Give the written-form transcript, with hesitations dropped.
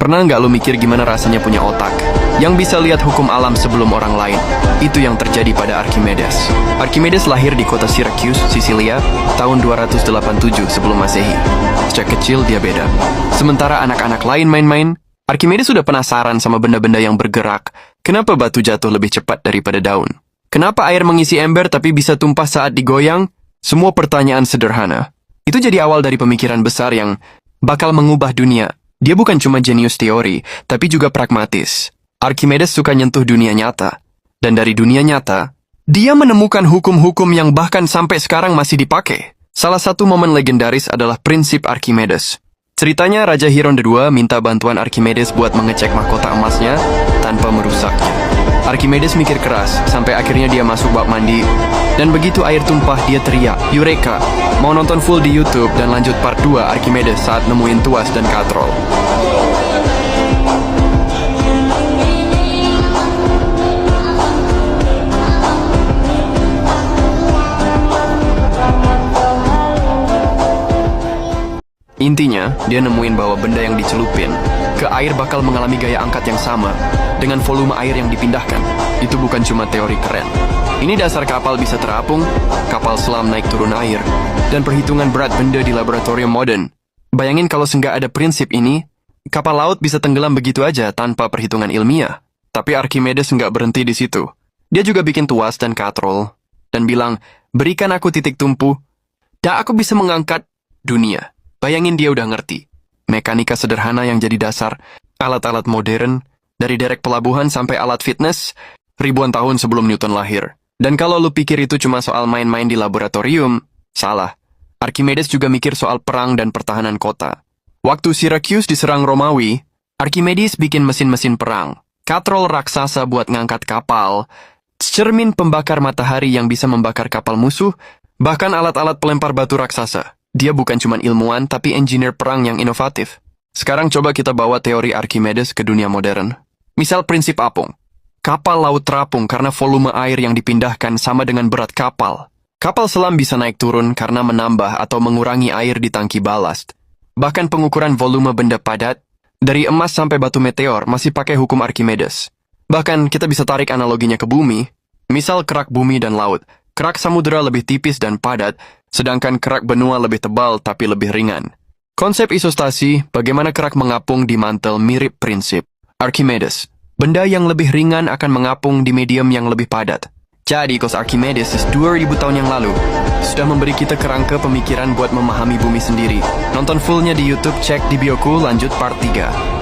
Pernah nggak lo mikir gimana rasanya punya otak yang bisa lihat hukum alam sebelum orang lain? Itu yang terjadi pada Archimedes. Archimedes lahir di kota Syracuse, Sisilia, tahun 287 sebelum Masehi. Sejak kecil dia beda. Sementara anak-anak lain main-main, Archimedes sudah penasaran sama benda-benda yang bergerak. Kenapa batu jatuh lebih cepat daripada daun? Kenapa air mengisi ember tapi bisa tumpah saat digoyang? Semua pertanyaan sederhana. Itu jadi awal dari pemikiran besar yang bakal mengubah dunia. Dia bukan cuma jenius teori, tapi juga pragmatis. Archimedes suka nyentuh dunia nyata. Dan dari dunia nyata, dia menemukan hukum-hukum yang bahkan sampai sekarang masih dipakai. Salah satu momen legendaris adalah prinsip Archimedes. Ceritanya Raja Hiron II minta bantuan Archimedes buat mengecek mahkota emasnya tanpa merusaknya. Archimedes mikir keras, sampai akhirnya dia masuk bak mandi. Dan begitu air tumpah, dia teriak, "Eureka!" Mau nonton full di YouTube dan lanjut part 2 Archimedes saat nemuin tuas dan katrol. Intinya, dia nemuin bahwa benda yang dicelupin ke air bakal mengalami gaya angkat yang sama dengan volume air yang dipindahkan. Itu bukan cuma teori keren. Ini dasar kapal bisa terapung, kapal selam naik turun air, dan perhitungan berat benda di laboratorium modern. Bayangin kalau nggak ada prinsip ini, kapal laut bisa tenggelam begitu aja tanpa perhitungan ilmiah. Tapi Archimedes nggak berhenti di situ. Dia juga bikin tuas dan katrol, dan bilang, "Berikan aku titik tumpu, dan aku bisa mengangkat dunia." Bayangin dia udah ngerti. Mekanika sederhana yang jadi dasar, alat-alat modern, dari derek pelabuhan sampai alat fitness, ribuan tahun sebelum Newton lahir. Dan kalau lu pikir itu cuma soal main-main di laboratorium, salah. Archimedes juga mikir soal perang dan pertahanan kota. Waktu Syracuse diserang Romawi, Archimedes bikin mesin-mesin perang, katrol raksasa buat ngangkat kapal, cermin pembakar matahari yang bisa membakar kapal musuh, bahkan alat-alat pelempar batu raksasa. Dia bukan cuma ilmuwan, tapi engineer perang yang inovatif. Sekarang coba kita bawa teori Archimedes ke dunia modern. Misal prinsip apung. Kapal laut terapung karena volume air yang dipindahkan sama dengan berat kapal. Kapal selam bisa naik turun karena menambah atau mengurangi air di tangki balast. Bahkan pengukuran volume benda padat, dari emas sampai batu meteor masih pakai hukum Archimedes. Bahkan kita bisa tarik analoginya ke bumi. Misal kerak bumi dan laut. Kerak samudera lebih tipis dan padat, sedangkan kerak benua lebih tebal tapi lebih ringan. Konsep isostasi, bagaimana kerak mengapung di mantel mirip prinsip Archimedes. Benda yang lebih ringan akan mengapung di medium yang lebih padat. Jadi, kos Archimedes 2000 tahun yang lalu sudah memberi kita kerangka pemikiran buat memahami bumi sendiri. Nonton fullnya di YouTube, cek di bioku, lanjut part 3.